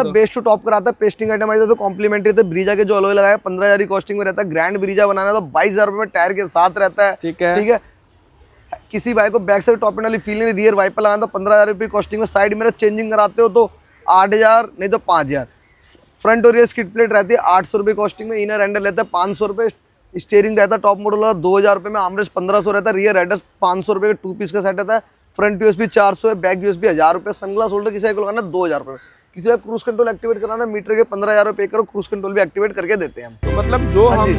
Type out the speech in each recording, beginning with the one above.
Best to top कराता है। Pasting item आई तो कॉम्प्लीमेंट्री रहता है। ब्रीजा के जो अलॉय लगाया 15,000 की कॉस्टिंग में रहता है। ग्रैंड ब्रीजा बनाना तो 22,000 रुपए में टायर के साथ रहता है। ठीक है। किसी भाई को बैक से टॉप एंड वाली फील नहीं, रियर वाइपर लगाना तो 15,000 रुपये कॉस्टिंग में। साइड मिरर चेंजिंग कराते हो तो 8,000 नहीं तो 5,000। फ्रंट और रियर स्किड प्लेट रहती है 800 रुपये कॉस्टिंग में। इनर हैंडल रहता है 500 रुपये। स्टीयरिंग रहता है टॉप मॉडल वाला 2,000 रुपये में। आर्मरेस्ट 1500 रहता है। रियर हेडरेस्ट 500 रुपये का 2 पीस का सेट रहता है। फ्रंट यूएसबी 400 है। बैक यूएसबी 1000 रुपये। सनग्लास होल्डर किसी को लगाना 2,000 रुपये। किसी का क्रूज कंट्रोल एक्टिवेट कराना मीटर के 15,000 रुपये पे करो। क्रूज कंट्रोल भी एक्टिवेट करके देते हैं हम। तो मतलब जो हम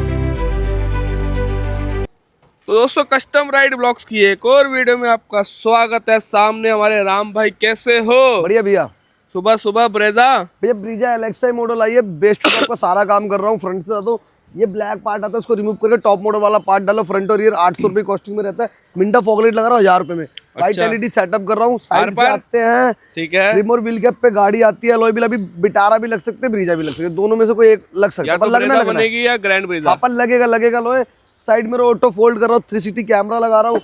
तो दोस्तों कस्टम राइड ब्लॉग्स की एक और वीडियो में आपका स्वागत है। सामने हमारे राम भाई, कैसे हो? बढ़िया भैया। सुबह सुबह ब्रेजा भैया ब्रीजा एलेक्सा मॉडल आई है। बेस्ट टू टॉप का सारा काम कर रहा हूँ। फ्रंट से तो ये ब्लैक पार्ट आता है, इसको रिमूव करके टॉप मॉडल वाला पार्ट डालो। फ्रंट और रियर 800 रुपये कॉस्टिंग में रहता है। मिंटा फॉगलाइट लगा रहा हूँ 1000 रुपये में। वाइट एलईडी सेटअप कर रहा हूँ। साइड पे आते हैं, ठीक है। रिमोट व्हील कैप पे गाड़ी आती है। अलॉय व्हील अभी बिटारा भी लग सकते हैं, ब्रीजा भी लग सकते हैं। दोनों में से कोई एक लग सकता है। लगना या ग्रैंड ब्रीजा अपन लगेगा लोए। साइड में ऑटो फोल्ड कर रहा हूँ। 360 कैमरा लगा रहा हूँ।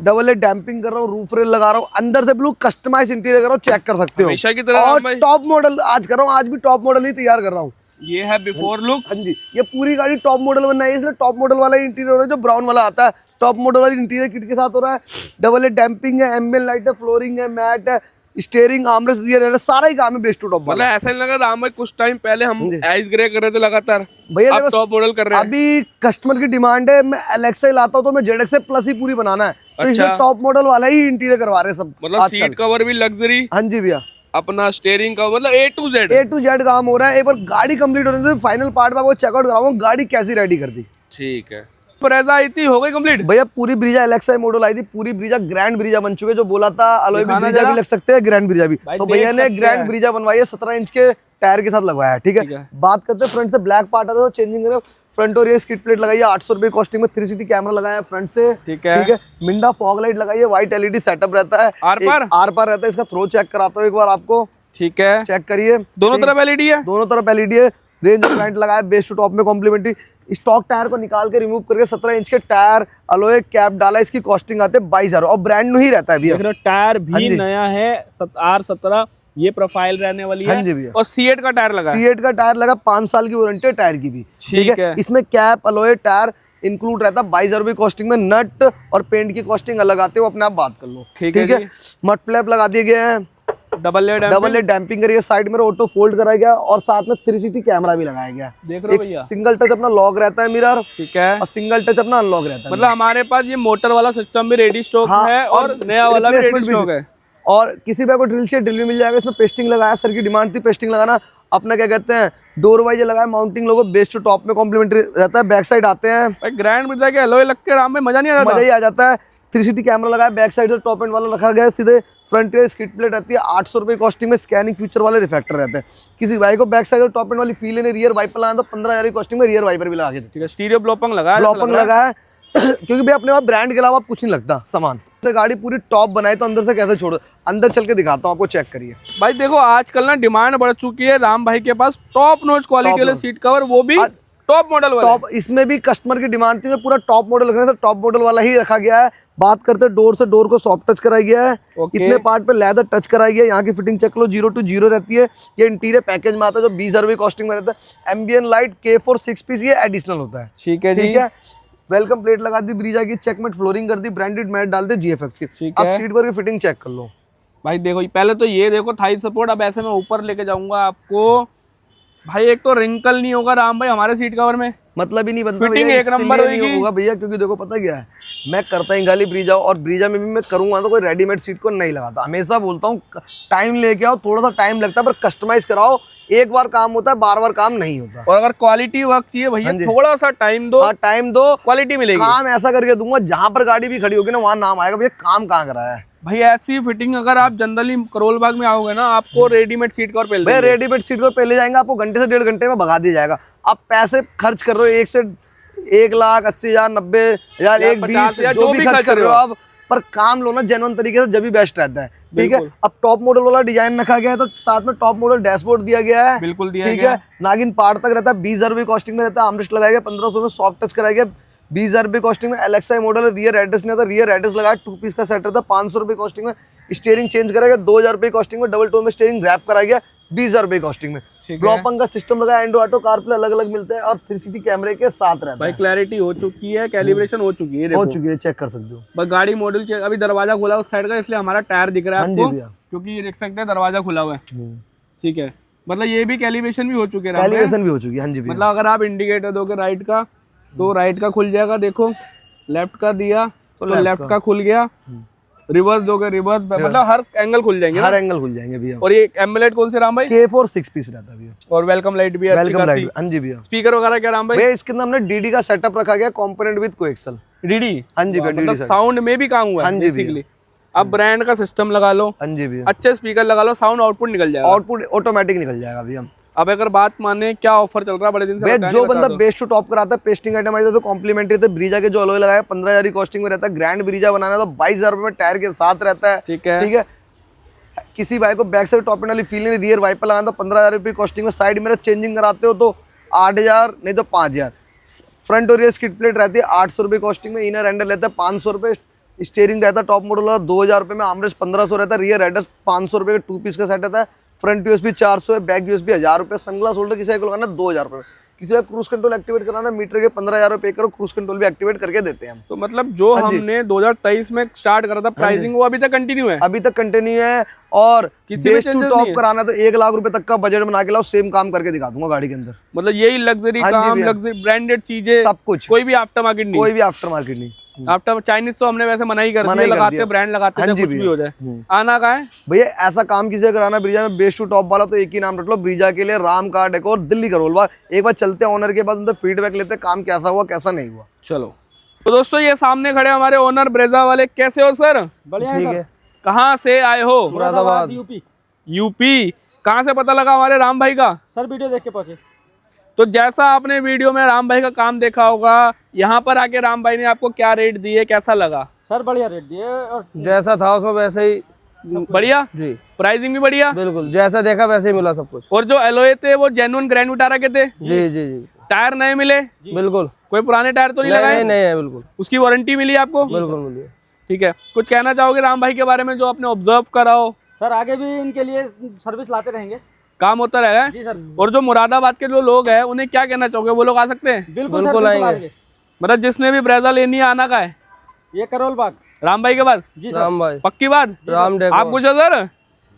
डबल ए डैम्पिंग कर रहा हूँ। रूफ रेल लगा रहा हूँ। अंदर से ब्लू कस्टमाइज इंटीरियर कर रहा हूँ, चेक कर सकते हो। हमेशा की तरह और टॉप मॉडल आज कर रहा हूँ। आज भी टॉप मॉडल ही तैयार कर रहा हूँ। ये है बिफोर लुक। हाँ जी, ये पूरी गाड़ी टॉप मॉडल बनना है, इसलिए टॉप मॉडल वाला इंटीरियर है जो ब्राउन वाला आता है। टॉप मॉडल वाली इंटीरियर किट के साथ हो रहा है। डबल ए डैम्पिंग है, एम्बिएंट लाइट है, फ्लोरिंग है, मैट है, स्टीयरिंग, आर्मरेस्ट, रियर है, सारा ही काम है बेस्ट टू टॉप वाला। मतलब ऐसा नहीं लगा राम भाई कुछ टाइम पहले हम आइस ग्रे कर रहे थे लगातार, भैया अब टॉप मॉडल कर रहे हैं। अभी कस्टमर की डिमांड है, मैं एलेक्सा लाता हूँ तो मैं जेडएक्स प्लस ही पूरी बनाना है। तो इसलिए टॉप मॉडल वाला ही इंटीरियर करवा रहे हैं सब। मतलब सीट कवर भी लग्जरी। हाँ जी भैया। अपना स्टीयरिंग का मतलब ए टू जेड काम हो रहा है। एक बार गाड़ी कंप्लीट होने से फाइनल पार्ट में वो चेकआउट कराऊंगा गाड़ी कैसी रेडी कर दी। ठीक है। ब्रेजा आई थी, हो गई कंप्लीट भैया। पूरी ब्रीजा एलेक्सा मॉडल आई थी। पूरी ब्रीजा ग्रैंड ब्रीजा बन चुके, जो बोला था अलॉय भी ब्रीजा भी लग सकते हैं, ग्रैंड ब्रीजा भी। तो भैया ने ग्रैंड ब्रीजा बनवाई है, 17 इंच के टायर के साथ लगवाया है। ठीक है। बात करते हैं फ्रंट से। ब्लैक पार्ट आता है चेंजिंग करो। फ्रंट और ये स्किड प्लेट लगाई है 800 रुपये कॉस्टिंग में। 360 कैमरा लगाया है फ्रंट से। ठीक है। मिंडा फॉग लाइट लगाई है। व्हाइट एलईडी सेटअप रहता है। आर पार रहता है। इसका थ्रो चेक कराता हूँ एक बार आपको। ठीक है, चेक करिए। दोनों तरफ एलईडी है। दोनों तरफ एलईडी है। रेंज ऑफ लाइट लगाया बेस्ट टू टॉप में कॉम्प्लीमेंट्री। स्टॉक टायर को निकाल के रिमूव करके 17 इंच के टायर अलॉय कैप डाला। इसकी कॉस्टिंग आते है 22,000 और ब्रांड न्यू ही रहता है भैया। टायर भी नया है, R17 ये प्रोफाइल रहने वाली है। हाँ जी भैया। और C8 का टायर लगा। C8 का टायर लगा, 5 साल की वारंटी है टायर की भी। ठीक है। इसमें कैप अलॉय टायर इंक्लूड रहता है 22,000 रुपये कॉस्टिंग में। नट और पेंट की कॉस्टिंग अलग आते हो, अपने आप बात कर लो। ठीक है। मड फ्लैप लगा दिए गए हैं। डबल ए डैम्पिंग करिए। साइड में ऑटो फोल्ड कराया गया और साथ में 360 कैमरा भी लगाया गया। देख रहे हो भैया। सिंगल टच अपना लॉक रहता है मिरर। ठीक है। और सिंगल टच अपना अनलॉक रहता है। मतलब हमारे पास ये मोटर वाला सिस्टम भी रेडी स्टॉक है और नया वाला भी रेडी स्टॉक है। और किसी भी को ड्रिल चाहिए ड्रिल भी मिल जाएगा। इसमें पेस्टिंग लगाया, सर की डिमांड थी पेस्टिंग लगाना। अपना क्या कहते हैं डोर वाइज लगाया। Mounting logo best to top में कॉम्प्लीमेंट्री रहता है। बैक साइड आते हैं ग्रैंड ब्रीजा के अलॉय लग के राम में मजा नहीं आता। मजा ही आ जाता है। 360 कैमरा लगाया। बैक साइड से टॉप एंड वाला रखा गया है। सीधे फ्रंट रियर स्किड प्लेट रहती है 800 रुपये कॉस्टिंग में। स्कैनिंग फीचर वाले रिफ्लेक्टर रहते हैं। किसी भाई को बैक साइड और टॉप एंड वाली फील है, रियर वाइपर लगाना तो 15,000 की कॉस्टिंग में रियर वाइपर भी लगा के। ठीक है। स्टीरियो ब्लोपंग लगा है क्योंकि भाई अपने ब्रांड के अलावा आप कुछ नहीं लगता सामान। से गाड़ी पूरी टॉप बनाई तो अंदर से कैसे छोड़ो, अंदर चल के दिखाता हूँ आपको, चेक करिए भाई। देखो आजकल ना डिमांड बढ़ चुकी है राम भाई के पास टॉप नॉच क्वालिटी वाले सीट कवर, वो भी टॉप मॉडल वाला। टॉप इसमें भी कस्टमर की डिमांड थी, पूरा टॉप मॉडल रखना है तो टॉप मॉडल वाला ही रखा गया है। बात करते हैं डोर से, डोर को सॉफ्ट टच कराया गया है। इतने पार्ट पे लेदर टच कराई गया है। यहाँ की फिटिंग चेक लो, 0 to 0 रहती है। ये इंटीरियर पैकेज में आता है जो 20,000 रुपये कॉस्टिंग में रहता है। एम्बिएंट लाइट K4 6 पीस ये एडिशनल होता है। ठीक है। ठीक है। वेलकम प्लेट लगा दी ब्रीजा की। चेकमेट फ्लोरिंग कर दी। ब्रांडेड मैट डाल दे GFX की। अब सीट पर की फिटिंग चेक कर लो भाई। देखो पहले तो ये देखो थाई सपोर्ट। अब ऐसे मैं ऊपर लेके जाऊंगा आपको भाई। एक तो रिंकल नहीं होगा राम भाई हमारे सीट कवर में, मतलब ही नहीं बनता। फिटिंग एक नंबर होगा भैया। क्योंकि देखो पता क्या है, मैं करता ही गाली ब्रीजा और ब्रीजा में भी मैं करूंगा तो कोई रेडीमेड सीट को नहीं लगाता। हमेशा बोलता हूँ टाइम लेके आओ। थोड़ा सा टाइम लगता है पर कस्टमाइज कराओ। एक बार काम होता है, बार बार काम नहीं होता। और अगर क्वालिटी वर्क चाहिए भैया थोड़ा सा टाइम दो। टाइम दो, क्वालिटी मिलेगी। काम ऐसा करके दूंगा जहां पर गाड़ी भी खड़ी होगी ना वहां नाम आएगा भैया काम कहाँ कराया है। भाई ऐसी फिटिंग अगर आप जनरली करोल बाग में आओगे ना, आपको रेडीमेड सीट कवर पहले भैया रेडीमेड सीट कवर पहले जाएंगे। आपको घंटे से 1.5 घंटे में भगा दिया जाएगा। आप पैसे खर्च कर रहे हो 1,80,000, 90,000, 1,20,000 जो भी खर्च कर रहे हो आप, पर काम लो ना जेन्युइन तरीके से, जब भी बेस्ट रहता है। ठीक है। अब टॉप मॉडल वाला डिजाइन रखा गया है तो साथ में टॉप मॉडल डैशबोर्ड दिया गया है। बिल्कुल दिया ठीक है। नागिन पार्ट तक रहता है। 20,000 रुपये कॉस्टिंग में रहता है। आर्मरेस्ट लगाया गया 1500 में। सॉफ्ट टच कराया गया 20,000 रुपये कॉस्टिंग में। एलेक्सा मॉडल रियर एड्रेस नहीं आता। रियर एड्रेस लगाया 2 पीस का सेट रहता है 500 रुपये कॉस्टिंग में। स्टीयरिंग चेंज कराया गया 2,000 रुपये कॉस्टिंग में। डबल टोन में स्टीयरिंग रैप कराया गया 20,000 रुपए कॉस्टिंग में। ठीक ब्लॉक है पंख का सिस्टम लगा है, एंड्रो ऑटो कारप्ले अलग अलग मिलते हैं और 360 कैमरे के साथ रहता भाई है। क्लैरिटी हो चुकी है, कैलिब्रेशन हो चुकी है, हो देखो चुकी है, चेक कर सकते हो। बस गाड़ी मॉडल चेक। अभी दरवाजा खुला है उस साइड का, इसलिए हमारा टायर दिख रहा है हाँ जी आपको, भैया। क्योंकि ये देख सकते हैं दरवाजा खुला हुआ है। ठीक है, मतलब ये भी कैलिब्रेशन भी हो चुके हैं, कैलिब्रेशन भी हो चुकी है। हाँ जी भैया। मतलब अगर आप इंडिकेटर दोगे राइट का तो राइट का खुल जाएगा, देखो लेफ्ट का दिया तो लेफ्ट का खुल गया, रिवर्स दोगे रिवर्स, मतलब हर एंगल खुल जाएंगे हर ना? एंगल खुल जाएंगे भैया। और ये एम्बुलेट कौन से राम भाई? K4 6 पीस रहता है भैया। और वेलकम लाइट भी है अच्छी वेलकम खासी। लाइट। हाँ जी भैया। स्पीकर वगैरह क्या राम भाई? भैया इसके अंदर हमने डीडी का सेटअप रखा गया, कंपोनेंट विद कोएक्सल। डीडी? हाँ जी भैया, मतलब डीडी साउंड में भी काम हुआ है हाँ जी भैया। बेसिकली। अब ब्रांड का सिस्टम लगा लो, हाँ जी भैया। अच्छे स्पीकर लगा लो, साउंड आउटपुट निकल जाएगा। आउटपुट ऑटोमेटिक निकल जाएगा भैया। अब अगर बात माने क्या ऑफर चल रहा है बड़े दिन से भैया बताया जो नहीं, बता बंदा दो। बेस्ट टू टॉप कराता है, पेस्टिंग आइटम आ जाता है तो कॉम्प्लीमेंट्री रहता है। ब्रीजा के जो अलॉय लगाया 15,000 की कॉस्टिंग में रहता है। ग्रैंड ब्रीजा बनाना है तो 22,000 रुपए में टायर के साथ रहता है। ठीक है, ठीक है। किसी भाई को बैक से टॉप एंड वाली फील नहीं, रियर वाइपर लगाना तो 15,000 रुपये कॉस्टिंग में। साइड मिरर चेंजिंग कराते हो तो 8,000 नहीं तो 5,000। फ्रंट और रियर स्किड प्लेट रहती है 800 रुपये कॉस्टिंग में। इनर हैंडल रहता है 500 रुपये। स्टीयरिंग रहता है टॉप मॉडल वाला 2,000 रुपये में। आर्मरेस्ट 1500 रहता है। रियर हेडर 500 रुपये का 2 पीस का सेट रहता है। फ्रंट यूएसबी 400 है, बैक यूएसबी 1000 रुपये। सनग्लास होल्डर किसी को लगाना 2,000 रुपये में। किसी का क्रूज कंट्रोल एक्टिवेट कराना मीटर के 15,000 रुपये करो, क्रूज कंट्रोल भी एक्टिवेट करके देते हैं हम। तो मतलब जो हमने 2023 में स्टार्ट करा था प्राइसिंग, वो अभी तक कंटिन्यू है? अभी तक कंटिन्यू है। और किसी में बेस्ट टू changes टॉप नहीं है? कराना तो 1 लाख रुपए तक का बजट बना के लाओ, सेम काम करके दिखा दूंगा गाड़ी के अंदर। मतलब यही लग्जरी हाँ जी काम, भैया। लग्जरी ब्रांडेड चीजें, सब कुछ, कोई भी आफ्टर मार्केट नहीं। कोई भी आफ्टर मार्केट नहीं। आफ्टर चाइनीज तो हमने वैसे मना ही कर मना दिया, ही कर लगाते दिया। ब्रांड लगाते हाँ हैं, जी कुछ भी भैया। हो जाए। आना का है भैया ऐसा काम किसी से कराना ब्रीजा में बेस्ट टू टॉप वाला तो एक ही नाम रख लो, ब्रीजा के लिए राम कार डेकोर दिल्ली करोलबाग। एक बार चलते हैं ऑनर के पास, उनसे फीडबैक लेते हैं काम कैसा हुआ कैसा नहीं हुआ। चलो। तो दोस्तों ये सामने खड़े हमारे ओनर ब्रेजा वाले, कैसे हो सर? बढ़िया है सर। कहाँ से आए हो? मुरादाबाद यूपी। यूपी? कहाँ से पता लगा हमारे राम भाई का? सर वीडियो देख के पहुंचे। तो जैसा आपने वीडियो में राम भाई का काम देखा होगा, यहाँ पर आके राम भाई ने आपको क्या रेट दिए, कैसा लगा? सर बढ़िया रेट दिए और जैसा था उसमें वैसे ही बढ़िया जी, प्राइसिंग भी बढ़िया, बिल्कुल जैसा देखा वैसे ही मिला सब कुछ। और जो एलोए थे वो जेन्युइन ग्रैंड विटारा के थे? जी जी जी टायर नए मिले? बिल्कुल। कोई पुराने टायर तो नहीं नहीं लगाए? नहीं है, बिल्कुल उसकी वारंटी मिली आपको? बिल्कुल मिली। ठीक है, कुछ कहना चाहोगे राम भाई के बारे में जो आपने ऑब्जर्व करा हो? सर आगे भी इनके लिए सर्विस लाते रहेंगे। काम होता रहेगा। जी सर। और जो मुरादाबाद के जो लोग हैं उन्हें क्या कहना चाहोगे, वो लोग आ सकते हैं? बिल्कुल सर, बिल्कुल बिल्कुल आएंगे। आएंगे। मतलब जिसने भी ब्रेजा लेनी है आना का है ये करोल बाग। राम भाई के पास? जी सर। राम भाई, पक्की बात? राम डेको। आप पूछो सर,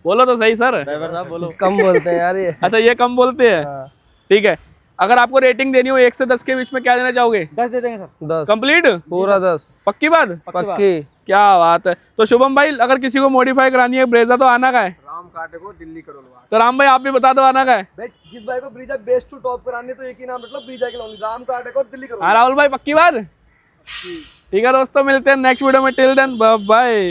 बोलो तो सही सर। ड्राइवर साहब बोलो। कम बोलते हैं यार ये। अच्छा ये कम बोलते हैं, हाँ, ठीक है। अगर आपको रेटिंग देनी हो 1 से 10 के बीच में क्या देना चाहोगे? 10 दे देंगे सर। 10 कंप्लीट? पूरा 10 पक्की बात? पक्की। क्या बात है। तो शुभम भाई अगर किसी को मॉडिफाई करानी है ब्रेजा तो आना का है? Ram car decor Delhi Karol Bagh. तो राम भाई आप भी बता दो आना का है? भाई जिस भाई को ब्रीजा बेस्ट टू टॉप करानी है तो एक ही नाम रख लो, ब्रीजा के लिए राम कार डेकोर दिल्ली करोलबाग। हाँ राहुल भाई पक्की बात? ठीक है दोस्तों, मिलते हैं नेक्स्ट वीडियो में। Till then bye bye.